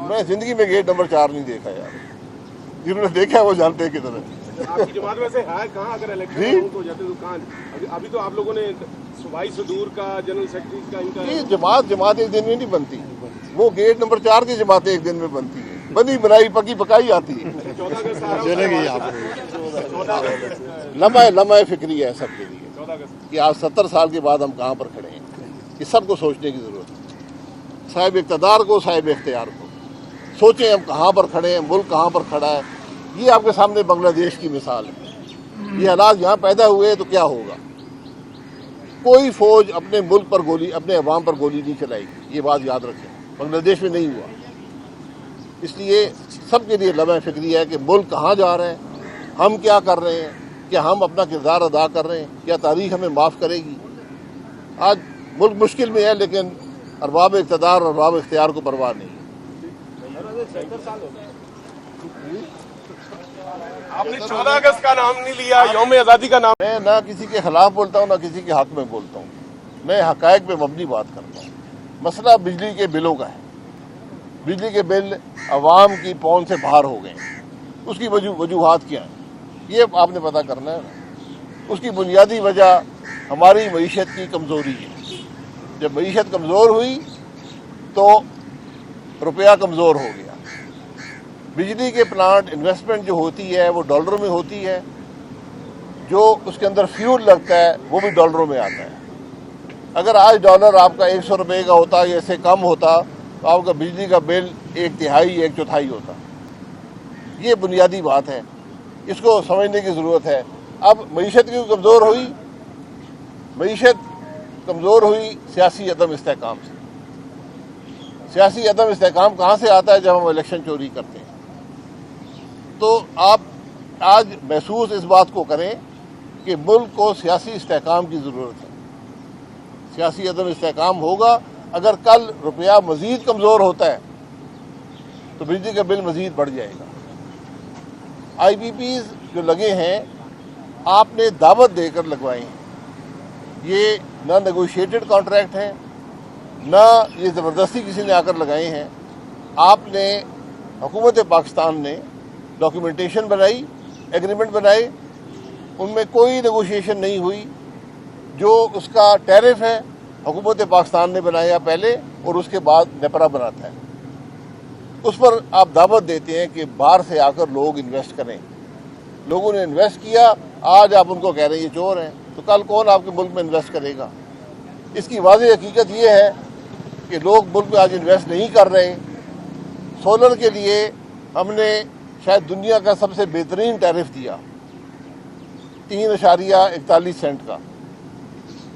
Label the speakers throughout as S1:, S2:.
S1: میں زندگی میں گیٹ نمبر 4 نہیں دیکھا یار. جنہوں نے دیکھا ہے وہ جانتے ہیں کدھر ہے.
S2: آپ کی جماعت میں سے ہے کہاں اگر الیکشن ہو جاتے تو کہاں؟ ابھی تو آپ لوگوں نے صوبائی صدور کا جنرل سیکرٹری کا ان کا
S1: جماعت ایک دن میں نہیں بنتی. وہ گیٹ نمبر 4 کی جماعتیں ایک دن میں بنتی ہے. بنی بنائی پکی پکائی آتی ہے.
S2: 14 اگست آ رہا ہے.
S1: لمحہ فکری ہے سب کے لیے
S2: 14 اگست
S1: کہ آج 70 سال کے بعد ہم کہاں پر کھڑے ہیں. یہ سب کو سوچنے کی ضرورت ہے. صاحب اقتدار کو صاحب اختیار کو سوچیں ہم کہاں پر کھڑے ہیں, ملک کہاں پر کھڑا ہے. یہ آپ کے سامنے بنگلہ دیش کی مثال ہے. یہ حالات یہاں پیدا ہوئے تو کیا ہوگا. کوئی فوج اپنے ملک پر گولی, اپنے عوام پر گولی نہیں چلائے گی. یہ بات یاد رکھیں. بنگلہ دیش میں نہیں ہوا. اس لیے سب کے لیے لمحہ فکری ہے کہ ملک کہاں جا رہے ہیں, ہم کیا کر رہے ہیں, کیا ہم اپنا کردار ادا کر رہے ہیں, کیا تاریخ ہمیں معاف کرے گی. آج ملک مشکل میں ہے لیکن ارباب اقتدار اور ارباب اختیار کو پرواہ نہیں.
S2: آپ نے 14 اگست کا نام نہیں لیا, یوم آزادی کا نام.
S1: میں نہ کسی کے خلاف بولتا ہوں نہ کسی کے حق میں بولتا ہوں. میں حقائق پہ مبنی بات کرتا ہوں. مسئلہ بجلی کے بلوں کا ہے. بجلی کے بل عوام کی پون سے باہر ہو گئے ہیں. اس کی وجوہات کیا ہیں یہ آپ نے پتہ کرنا ہے. اس کی بنیادی وجہ ہماری معیشت کی کمزوری ہے. جب معیشت کمزور ہوئی تو روپیہ کمزور ہو گیا. بجلی کے پلانٹ انویسٹمنٹ جو ہوتی ہے وہ ڈالروں میں ہوتی ہے. جو اس کے اندر فیول لگتا ہے وہ بھی ڈالروں میں آتا ہے. اگر آج ڈالر آپ کا 100 روپے کا ہوتا یا اس سے کم ہوتا تو آپ کا بجلی کا بل 1/3 1/4 ہوتا. یہ بنیادی بات ہے. اس کو سمجھنے کی ضرورت ہے. اب معیشت کی کمزور ہوئی. معیشت کمزور ہوئی سیاسی عدم استحکام سے. سیاسی عدم استحکام کہاں سے آتا ہے؟ جب ہم الیکشن چوری کرتے ہیں. تو آپ آج محسوس اس بات کو کریں کہ ملک کو سیاسی استحکام کی ضرورت ہے. سیاسی عدم استحکام ہوگا. اگر کل روپیہ مزید کمزور ہوتا ہے تو بجلی کا بل مزید بڑھ جائے گا. آئی پی پیز جو لگے ہیں آپ نے دعوت دے کر لگوائے ہیں. یہ نہ نیگوشیٹڈ کانٹریکٹ ہیں نہ یہ زبردستی کسی نے آ کر لگائے ہیں. آپ نے حکومت پاکستان نے ڈاکیومنٹیشن بنائی, ایگریمنٹ بنائے, ان میں کوئی نیگوشیشن نہیں ہوئی. جو اس کا ٹیرف ہے حکومت پاکستان نے بنایا پہلے اور اس کے بعد نیپرا بناتا ہے. اس پر آپ دعوت دیتے ہیں کہ باہر سے آ کر لوگ انویسٹ کریں. لوگوں نے انویسٹ کیا, آج آپ ان کو کہہ رہے ہیں یہ چور ہیں. تو کل کون آپ کے ملک میں انویسٹ کرے گا؟ اس کی واضح حقیقت یہ ہے کہ لوگ ملک میں آج انویسٹ نہیں کر رہے. سولر کے لیے ہم نے شاید دنیا کا سب سے بہترین ٹیرف دیا 3.41 سینٹ کا.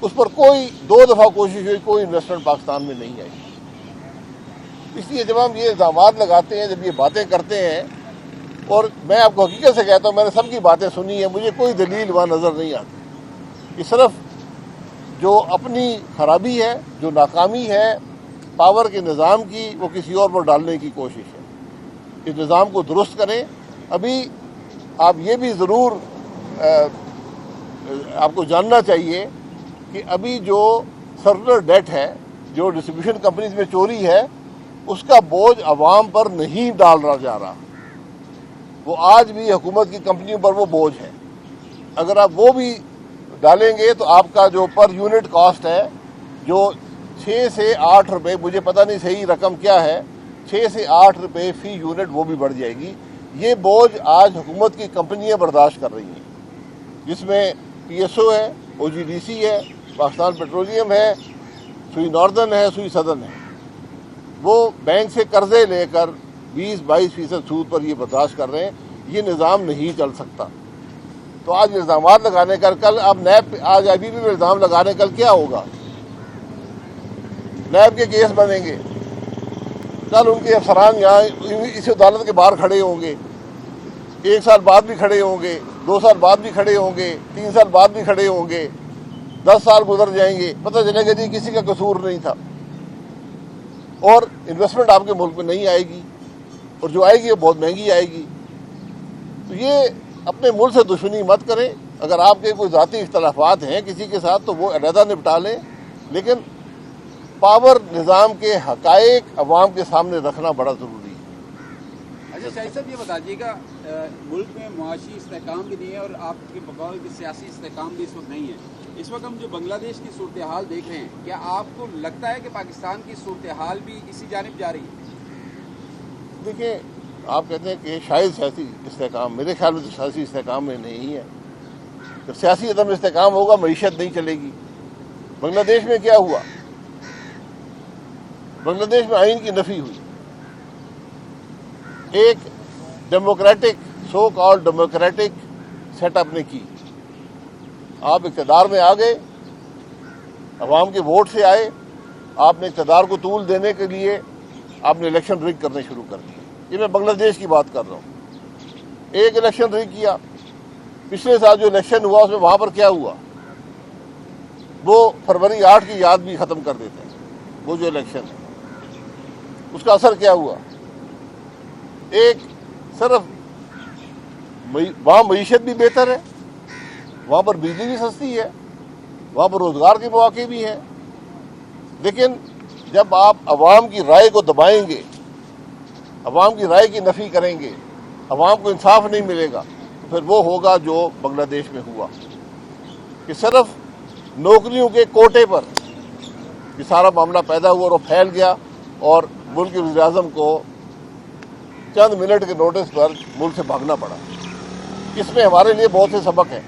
S1: اس پر کوئی 2 دفعہ کوشش ہوئی, کوئی انویسٹمنٹ پاکستان میں نہیں آئی. اس لیے جب ہم یہ الزامات لگاتے ہیں, جب یہ باتیں کرتے ہیں, اور میں آپ کو حقیقت سے کہتا ہوں میں نے سب کی باتیں سنی ہیں, مجھے کوئی دلیل وہاں نظر نہیں آتی. یہ صرف جو اپنی خرابی ہے, جو ناکامی ہے پاور کے نظام کی, وہ کسی اور پر ڈالنے کی کوشش ہے. اس نظام کو درست کریں. ابھی آپ یہ بھی ضرور آپ کو جاننا چاہیے کہ ابھی جو سرکولر ڈیٹ ہے, جو ڈسٹریبیوشن کمپنیز میں چوری ہے, اس کا بوجھ عوام پر نہیں ڈالا جا رہا. وہ آج بھی حکومت کی کمپنیوں پر وہ بوجھ ہے. اگر آپ وہ بھی ڈالیں گے تو آپ کا جو پر یونٹ کاسٹ ہے, جو 6 سے 8 روپے, مجھے پتہ نہیں صحیح رقم کیا ہے, 6 سے 8 روپے فی یونٹ وہ بھی بڑھ جائے گی. یہ بوجھ آج حکومت کی کمپنیاں برداشت کر رہی ہیں, جس میں پی ایس او ہے, او جی ڈی سی ہے, پاکستان پیٹرولیم ہے, سوئی ناردرن ہے, سوئی سدرن ہے. وہ بینک سے قرضے لے کر 20-22% سود پر یہ برداشت کر رہے ہیں. یہ نظام نہیں چل سکتا. تو آج الزامات لگانے کا, کل آپ نیب, آج آئی بی پی میں الزام لگانے کل کیا ہوگا؟ نیب کے کیس بنیں گے. کل ان کے افسران یہاں اس عدالت کے باہر کھڑے ہوں گے. 1 سال بعد بھی کھڑے ہوں گے, 2 سال بعد بھی کھڑے ہوں گے, 3 سال بعد بھی کھڑے ہوں گے. 10 سال گزر جائیں گے, پتہ چلے گا جی کسی کا قصور نہیں تھا. اور انویسٹمنٹ آپ کے ملک میں نہیں آئے گی, اور جو آئے گی وہ بہت مہنگی آئے گی. تو یہ اپنے ملک سے دشمنی مت کریں. اگر آپ کے کوئی ذاتی اختلافات ہیں کسی کے ساتھ تو وہ علیحدہ نپٹا لیں, لیکن پاور نظام کے حقائق عوام کے سامنے رکھنا بڑا ضروری ہے.
S3: اچھا شاہد صاحب یہ بتا دیجیے گا ملک میں معاشی استحکام بھی نہیں ہے اور آپ کے بقول کی سیاسی استحکام بھی اس وقت نہیں ہے. اس وقت ہم جو بنگلہ دیش کی صورتحال دیکھ رہے ہیں, کیا آپ کو لگتا ہے کہ پاکستان کی صورتحال بھی اسی جانب جا رہی ہے؟
S1: دیکھیں, آپ کہتے ہیں کہ شاید سیاسی استحکام, میرے خیال میں تو سیاسی استحکام میں نہیں ہے. جب سیاسی عدم استحکام ہوگا معیشت نہیں چلے گی. بنگلہ دیش میں کیا ہوا؟ بنگلہ دیش میں آئین کی نفی ہوئی. ایک ڈیموکریٹک سو کال ڈیموکریٹک سیٹ اپ نے کی. آپ اقتدار میں آ گئے, عوام کے ووٹ سے آئے, آپ نے اقتدار کو طول دینے کے لیے آپ نے الیکشن ریگ کرنے شروع کر دیے. یہ میں بنگلہ دیش کی بات کر رہا ہوں. ایک الیکشن ریگ کیا. پچھلے سال جو الیکشن ہوا اس میں وہاں پر کیا ہوا, وہ فروری 8 کی یاد بھی ختم کر دیتے ہیں. وہ جو الیکشن ہے اس کا اثر کیا ہوا؟ ایک صرف وہاں معیشت بھی بہتر ہے, وہاں پر بجلی بھی سستی ہے, وہاں پر روزگار کے مواقع بھی ہیں. لیکن جب آپ عوام کی رائے کو دبائیں گے, عوام کی رائے کی نفی کریں گے, عوام کو انصاف نہیں ملے گا, تو پھر وہ ہوگا جو بنگلہ دیش میں ہوا کہ صرف نوکریوں کے کوٹے پر یہ سارا معاملہ پیدا ہوا اور وہ پھیل گیا, اور ملک کے وزیر اعظم کو چند منٹ کے نوٹس پر ملک سے بھاگنا پڑا. اس میں ہمارے لیے بہت سے سبق ہیں.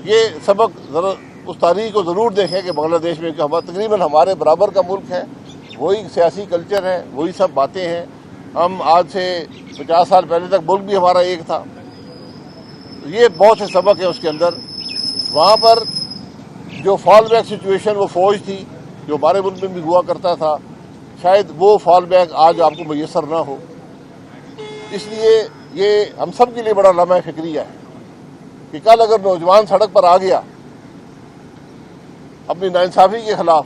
S1: یہ سبق ذرا اس تاریخ کو ضرور دیکھیں کہ بنگلہ دیش میں تقریباً ہمارے برابر کا ملک ہے, وہی سیاسی کلچر ہے, وہی سب باتیں ہیں. ہم آج سے 50 سال پہلے تک ملک بھی ہمارا ایک تھا. یہ بہت سے سبق ہیں اس کے اندر. وہاں پر جو فال بیک سچویشن وہ فوج تھی جو ہمارے ملک میں بھی ہوا کرتا تھا, شاید وہ فال بیک آج آپ کو میسر نہ ہو. اس لیے یہ ہم سب کے لیے بڑا لمحہ فکریہ ہے کہ کل اگر نوجوان سڑک پر آ گیا اپنی ناانصافی کے خلاف,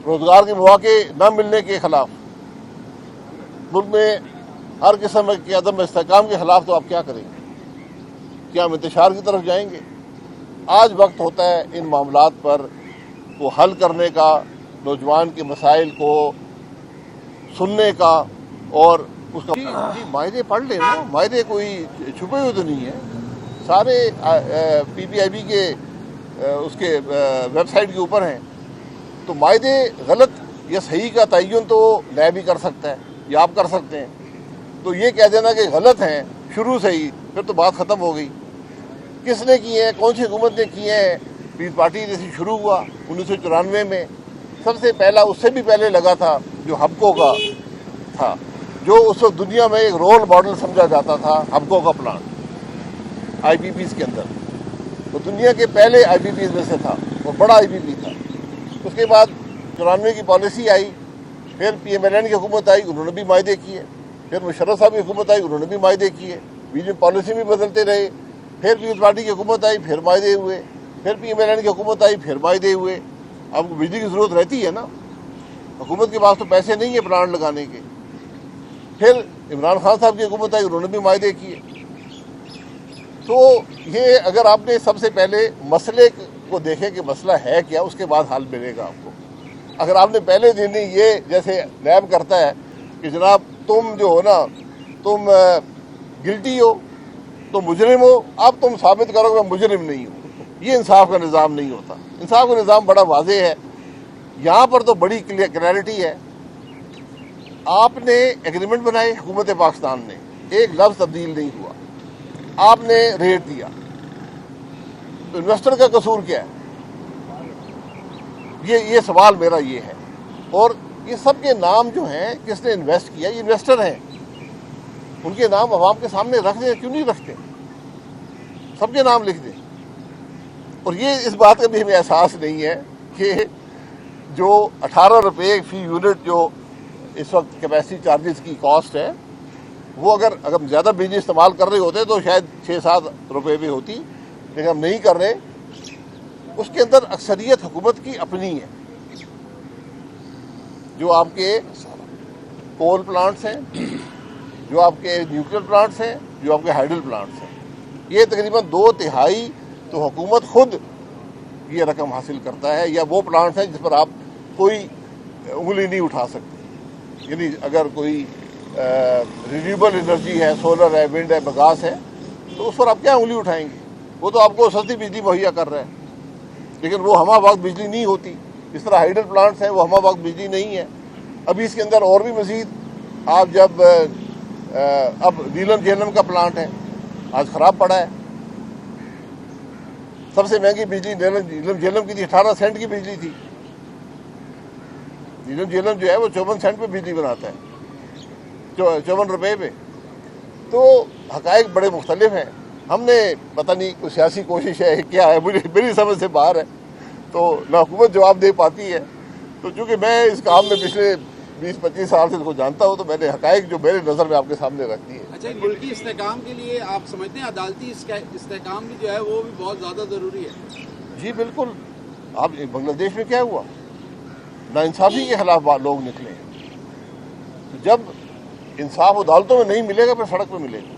S1: روزگار کے مواقع نہ ملنے کے خلاف, ملک میں ہر قسم کے عدم استحکام کے خلاف, تو آپ کیا کریں گے؟ کیا ہم انتشار کی طرف جائیں گے؟ آج وقت ہوتا ہے ان معاملات پر کو حل کرنے کا, نوجوان کے مسائل کو سننے کا, اور اس کا جی معاہدے پڑھ لیں نا. معاہدے کوئی چھپے ہوئے تو نہیں ہیں, سارے پی پی آئی بی کے اس کے ویب سائٹ کے اوپر ہیں. تو معاہدے غلط یا صحیح کا تعین تو نیا بھی کر سکتا ہے یا آپ کر سکتے ہیں. تو یہ کہہ دینا کہ غلط ہیں شروع سے ہی, پھر تو بات ختم ہو گئی. کس نے کیے ہیں, کون سی حکومت نے کیے ہیں؟ پیپلز پارٹی جیسے شروع ہوا 1994 میں. سب سے پہلا, اس سے بھی پہلے لگا تھا جو ہبکو کا تھا, جو اس وقت دنیا میں ایک رول ماڈل سمجھا جاتا تھا. ہبکو کا پلانٹ آئی پی پیز کے اندر, وہ دنیا کے پہلے آئی پی پیز میں سے تھا, وہ بڑا آئی پی پی تھا. اس کے بعد 94 کی پالیسی آئی, پھر پی ایم ایل این کی حکومت آئی, انہوں نے بھی معاہدے کیے. پھر مشرف صاحب کی حکومت آئی, انہوں نے بھی معاہدے کیے. بیچ میں پالیسی بھی بدلتے رہے. پھر پیپلز پارٹی کی حکومت آئی, پھر معاہدے ہوئے. پھر پی ایم ایل این کی حکومت آئی, پھر معاہدے ہوئے. آپ کو بجلی کی ضرورت رہتی ہے نا, حکومت کے پاس تو پیسے نہیں ہیں پلانٹ لگانے کے. پھر عمران خان صاحب کی حکومت آئی, انہوں نے بھی معاہدے کیے. تو یہ اگر آپ نے سب سے پہلے مسئلے کو دیکھے کہ مسئلہ ہے کیا, اس کے بعد حل ملے گا آپ کو. اگر آپ نے پہلے دن ہی یہ جیسے نیب کرتا ہے کہ جناب تم جو ہو نا, تم گلٹی ہو, تم مجرم ہو, اب تم ثابت کرو کہ میں مجرم نہیں ہوں, یہ انصاف کا نظام نہیں ہوتا. انصاف کا نظام بڑا واضح ہے. یہاں پر تو بڑی کلیئرٹی ہے. آپ نے ایگریمنٹ بنائے, حکومت پاکستان نے, ایک لفظ تبدیل نہیں ہوا. آپ نے ریٹ دیا, تو انویسٹر کا قصور کیا ہے؟ یہ سوال میرا یہ ہے. اور یہ سب کے نام جو ہیں, کس نے انویسٹ کیا, یہ انویسٹر ہیں, ان کے نام عوام کے سامنے رکھ دیں. کیوں نہیں رکھتے؟ سب کے نام لکھ دیں. اور یہ اس بات کا بھی ہمیں احساس نہیں ہے کہ جو 18 روپے فی یونٹ جو اس وقت کیپیسٹی چارجز کی کاسٹ ہے, وہ اگر ہم زیادہ بجلی استعمال کر رہے ہوتے تو شاید 6-7 روپے بھی ہوتی, لیکن ہم نہیں کر رہے. اس کے اندر اکثریت حکومت کی اپنی ہے. جو آپ کے کول پلانٹس ہیں, جو آپ کے نیوکلیر پلانٹس ہیں, جو آپ کے ہائیڈل پلانٹس ہیں, یہ تقریباً 2/3 تو حکومت خود یہ رقم حاصل کرتا ہے, یا وہ پلانٹس ہیں جس پر آپ کوئی انگلی نہیں اٹھا سکتے. یعنی اگر کوئی رینیوبل انرجی ہے، سولر ہے، ونڈ ہے، بگاس ہے، تو اس پر آپ کیا انگلی اٹھائیں گے؟ وہ تو آپ کو سستی بجلی مہیا کر رہا ہے، لیکن وہ ہمہ وقت بجلی نہیں ہوتی. اس طرح ہائیڈل پلانٹس ہیں، وہ ہمہ وقت بجلی نہیں ہے. ابھی اس کے اندر اور بھی مزید آپ جب اب نیلم جہلم کا پلانٹ ہے، آج خراب پڑا ہے. سب سے مہنگی بجلی نیلم جہلم کی تھی، 18 سینٹ کی بجلی تھی. نیلم جہلم جو ہے وہ 54 سینٹ پہ بجلی بناتا ہے، 54 روپے پہ. تو حقائق بڑے مختلف ہیں. ہم نے پتہ نہیں کوئی سیاسی کوشش ہے کیا ہے، میری سمجھ سے باہر ہے. تو نہ حکومت جواب دے پاتی ہے. تو چونکہ میں اس کام میں پچھلے 20-25 سال سے اس کو جانتا ہوں، تو میں نے حقائق جو میرے نظر میں آپ کے سامنے رکھ دی ہے.
S3: اچھا، ملکی استحکام کے لیے آپ سمجھتے ہیں عدالتی استحکام بھی جو ہے وہ بھی بہت زیادہ ضروری ہے؟
S1: جی بالکل. آپ بنگلہ دیش میں کیا ہوا؟ ناانصافی کے خلاف لوگ نکلے. جب انصاف عدالتوں میں نہیں ملے گا، پھر سڑک پہ ملے گا.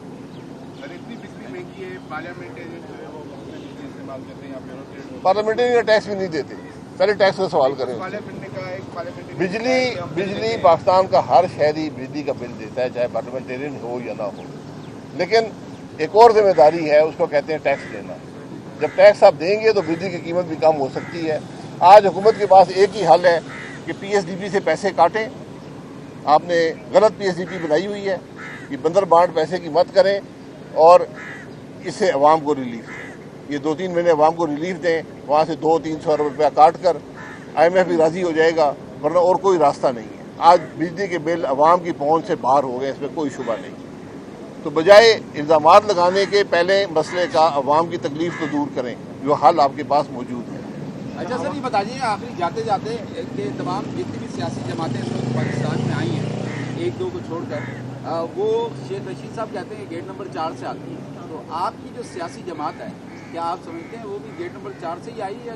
S2: سر اتنی بجلی مہنگی ہے، پارلیمنٹرین جو ہے وہ اپنا بجلی استعمال کرتے ہیں یا پھر
S1: پارلیمنٹری کا ٹیکس بھی نہیں دیتے. پہلے ٹیکس کا سوال کریں.
S2: پارلیمنٹ نے کہا ہے کہ پارلیمنٹ
S1: بجلی پاکستان کا ہر شہری بجلی کا بل دیتا ہے، چاہے پارلیمنٹرین ہو یا نہ ہو. لیکن ایک اور ذمہ داری ہے، اس کو کہتے ہیں ٹیکس دینا. جب ٹیکس آپ دیں گے تو بجلی کی قیمت بھی کم ہو سکتی ہے. آج حکومت کے پاس ایک ہی حل ہے کہ پی ایس ڈی پی سے پیسے کاٹیں. آپ نے غلط پی ایس ڈی پی بنائی ہوئی ہے کہ بندر بانٹ پیسے کی مت کریں اور اس سے عوام کو ریلیف دیں. یہ 2-3 مہینے عوام کو ریلیف دیں، وہاں سے 200-300 روپیہ کاٹ کر IMF بھی راضی ہو جائے گا، ورنہ اور کوئی راستہ نہیں ہے. آج بجلی کے بل عوام کی پہنچ سے باہر ہو گئے، اس میں کوئی شبہ نہیں. تو بجائے الزامات لگانے کے پہلے مسئلے کا عوام کی تکلیف تو دور کریں، جو حل آپ کے پاس موجود ہے.
S3: اچھا سر، یہ بتائیے آخری جاتے جاتے کہ تمام جتنی بھی سیاسی جماعتیں اس وقت پاکستان میں آئی ہیں، 1-2 کو چھوڑ کر، وہ شیخ رشید صاحب کہتے ہیں کہ گیٹ نمبر 4 سے آتی ہیں. تو آپ کی جو سیاسی جماعت ہے، کیا آپ سمجھتے ہیں وہ بھی گیٹ نمبر 4 سے ہی آئی ہے؟